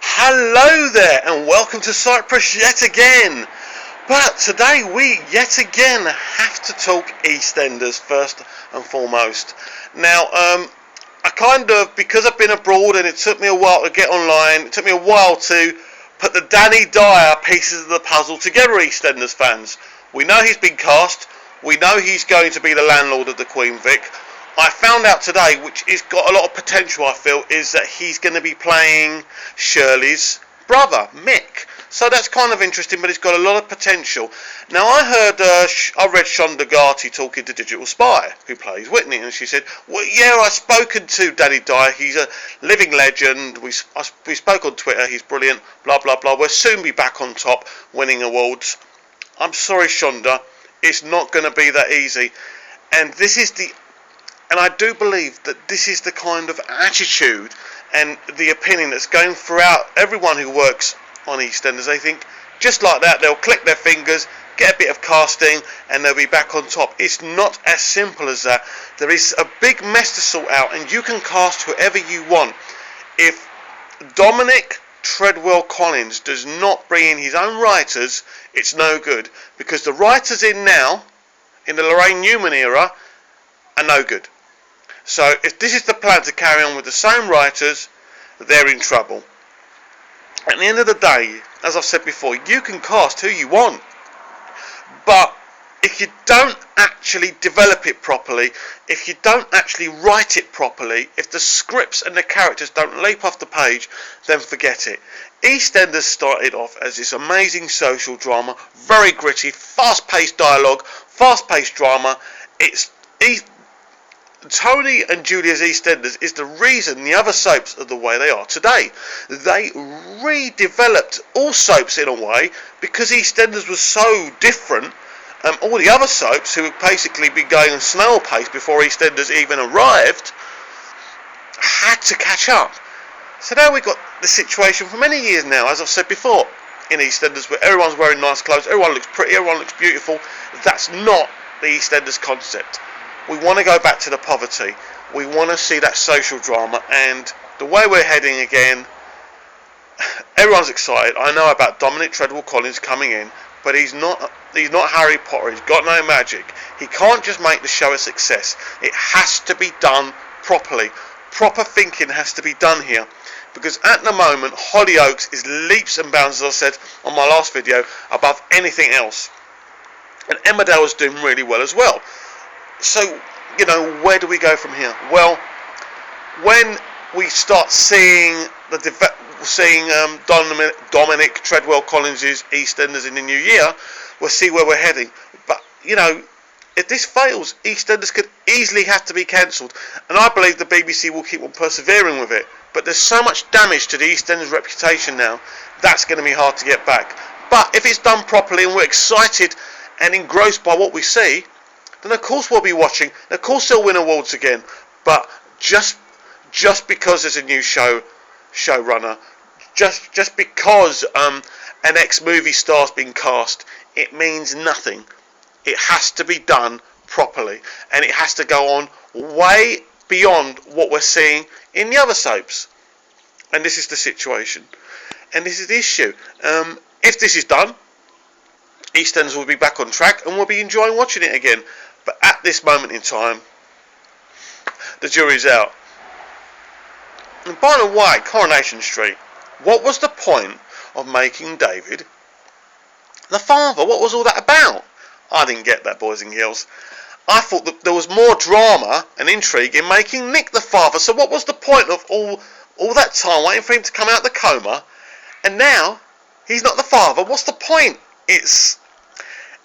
Hello there and welcome to Cyprus yet again. But today we yet again have to talk EastEnders first and foremost. Now, because I've been abroad and it took me a while to get online, it took me a while to put the Danny Dyer pieces of the puzzle together, EastEnders fans. We know he's been cast, we know he's going to be the landlord of the Queen Vic. I found out today, which has got a lot of potential, I feel, is that he's going to be playing Shirley's brother, Mick. So that's kind of interesting, but it's got a lot of potential. Now, I read Shonda Gharti talking to Digital Spy, who plays Whitney, and she said, well, yeah, I've spoken to Danny Dyer. He's a living legend. We spoke on Twitter. He's brilliant, blah, blah, blah. We'll soon be back on top, winning awards. I'm sorry, Shonda. It's not going to be that easy. And I do believe that this is the kind of attitude and the opinion that's going throughout everyone who works on EastEnders. They think, just like that, they'll click their fingers, get a bit of casting, and they'll be back on top. It's not as simple as that. There is a big mess to sort out, and you can cast whoever you want. If Dominic Treadwell Collins does not bring in his own writers, it's no good. Because the writers in now, in the Lorraine Newman era, are no good. So if this is the plan to carry on with the same writers, they're in trouble. At the end of the day, as I've said before, you can cast who you want. But if you don't actually develop it properly, if you don't actually write it properly, if the scripts and the characters don't leap off the page, then forget it. EastEnders started off as this amazing social drama, very gritty, fast-paced dialogue, fast-paced drama. Tony and Julia's EastEnders is the reason the other soaps are the way they are today. They redeveloped all soaps in a way because EastEnders was so different. All the other soaps, who had basically been going on snail pace before EastEnders even arrived, had to catch up. So now we've got the situation for many years now, as I've said before, in EastEnders, where everyone's wearing nice clothes, everyone looks pretty, everyone looks beautiful. That's not the EastEnders concept. We want to go back to the poverty. We want to see that social drama, and the way we're heading again, everyone's excited. I know about Dominic Treadwell Collins coming in, but he's not Harry Potter. He's got no magic. He can't just make the show a success. It has to be done properly. Proper thinking has to be done here, because at the moment Hollyoaks is leaps and bounds, as I said on my last video, above anything else, and Emmerdale is doing really well as well. So, where do we go from here? Well, when we start seeing Dominic Treadwell Collins' EastEnders in the new year, we'll see where we're heading. But, if this fails, EastEnders could easily have to be cancelled. And I believe the BBC will keep on persevering with it. But there's so much damage to the EastEnders reputation now, that's going to be hard to get back. But if it's done properly and we're excited and engrossed by what we see, then of course we'll be watching. And of course they'll win awards again. But just because there's a new showrunner, just because an ex-movie star's been cast, it means nothing. It has to be done properly, and it has to go on way beyond what we're seeing in the other soaps. And this is the situation, and this is the issue. If this is done, EastEnders will be back on track, and we'll be enjoying watching it again. But at this moment in time, the jury's out. And by the way, Coronation Street, what was the point of making David the father? What was all that about? I didn't get that, boys and girls. I thought that there was more drama and intrigue in making Nick the father. So what was the point of all that time waiting for him to come out of the coma, and now he's not the father? What's the point?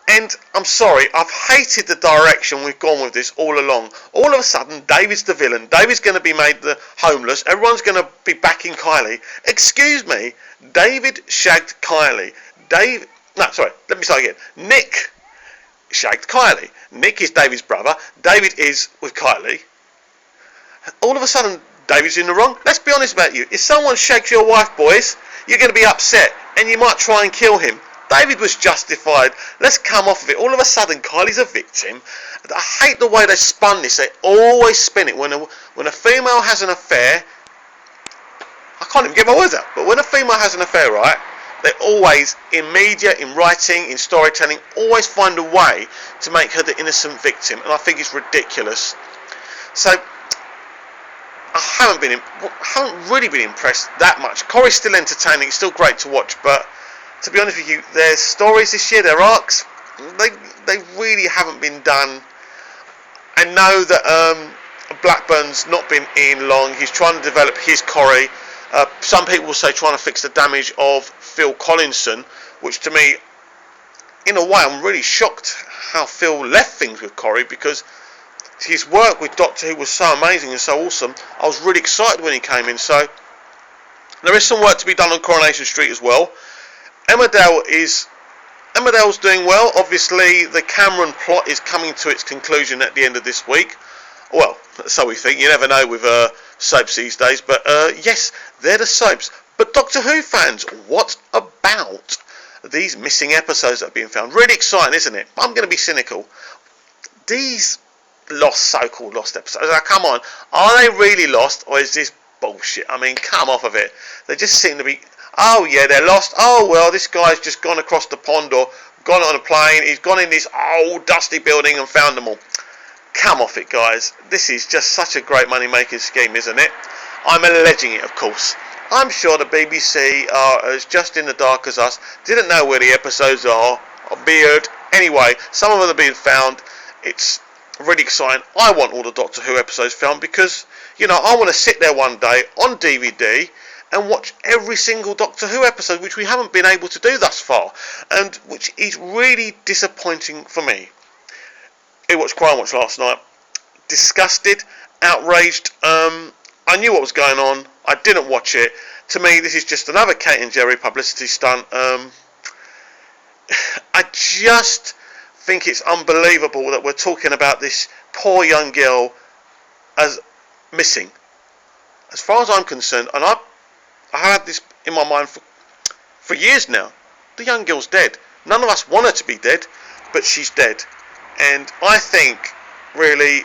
And I'm sorry, I've hated the direction we've gone with this all along. All of a sudden, David's the villain. David's going to be made the homeless. Everyone's going to be backing Kylie. Excuse me, David shagged Kylie. Let me start again. Nick shagged Kylie. Nick is David's brother. David is with Kylie. All of a sudden, David's in the wrong. Let's be honest about you. If someone shags your wife, boys, you're going to be upset, and you might try and kill him. David was justified. Let's come off of it. All of a sudden, Kylie's a victim. I hate the way they spun this. They always spin it. When a female has an affair, I can't even get my words out. But when a female has an affair, right, they always, in media, in writing, in storytelling, always find a way to make her the innocent victim, and I think it's ridiculous. So I haven't really been impressed that much. Corrie's still entertaining, it's still great to watch, but to be honest with you, their stories this year, their arcs, they really haven't been done. I know that Blackburn's not been in long. He's trying to develop his Corrie. Some people will say trying to fix the damage of Phil Collinson, which to me, in a way, I'm really shocked how Phil left things with Corrie, because his work with Doctor Who was so amazing and so awesome. I was really excited when he came in. So there is some work to be done on Coronation Street as well. Emmerdale's doing well. Obviously, the Cameron plot is coming to its conclusion at the end of this week. Well, so we think. You never know with soaps these days. But yes, they're the soaps. But Doctor Who fans, what about these missing episodes that have been found? Really exciting, isn't it? I'm going to be cynical. These so-called lost episodes. Now, come on. Are they really lost, or is this bullshit? I mean, come off of it. They just seem to be... Oh, yeah, they're lost. Oh, well, this guy's just gone across the pond or gone on a plane. He's gone in this old, dusty building and found them all. Come off it, guys. This is just such a great money-making scheme, isn't it? I'm alleging it, of course. I'm sure the BBC are as just in the dark as us. Didn't know where the episodes are. Beard. Anyway, some of them have been found. It's really exciting. I want all the Doctor Who episodes filmed because, you know, I want to sit there one day on DVD and watch every single Doctor Who episode, which we haven't been able to do thus far, and which is really disappointing for me. I watched Crime Watch last night. Disgusted, outraged. I knew what was going on. I didn't watch it. To me, this is just another Kate and Jerry publicity stunt. I just think it's unbelievable that we're talking about this poor young girl as missing. As far as I'm concerned, and I had this in my mind for years now, the young girl's dead. None of us want her to be dead, but she's dead. And I think, really,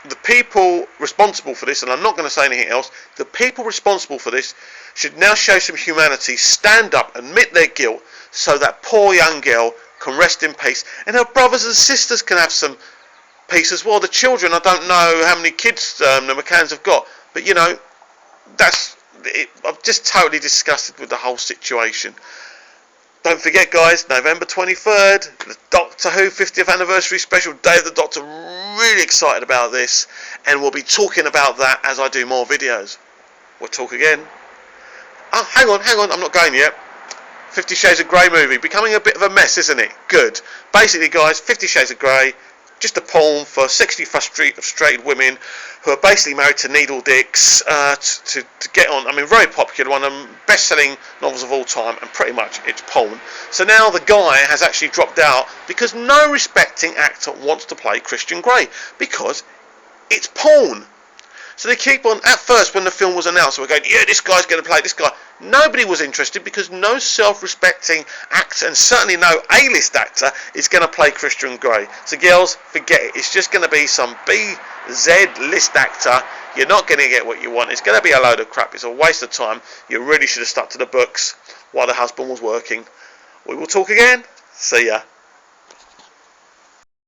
the people responsible for this, and I'm not going to say anything else, the people responsible for this should now show some humanity, stand up, admit their guilt, so that poor young girl can rest in peace, and her brothers and sisters can have some peace as well. The children, I don't know how many kids the McCanns have got, but you know, I'm just totally disgusted with the whole situation. Don't forget, guys, November 23rd, the Doctor Who 50th anniversary special, Day of the Doctor. Really excited about this, and we'll be talking about that as I do more videos. We'll talk again. Oh, hang on, I'm not going yet. 50 Shades of Grey movie, becoming a bit of a mess, isn't it? Good. Basically, guys, 50 Shades of Grey, just a poem for 60 frustrated women who are basically married to needle dicks to get on. I mean, very popular, one of the best-selling novels of all time, and pretty much it's porn. So now the guy has actually dropped out because no respecting actor wants to play Christian Grey because it's porn. So they keep on, at first when the film was announced, we're going, yeah, this guy's going to play this guy. Nobody was interested because no self-respecting actor, and certainly no A-list actor, is going to play Christian Grey. So girls, forget it. It's just going to be some B-Z list actor. You're not going to get what you want. It's going to be a load of crap. It's a waste of time. You really should have stuck to the books while the husband was working. We will talk again. See ya.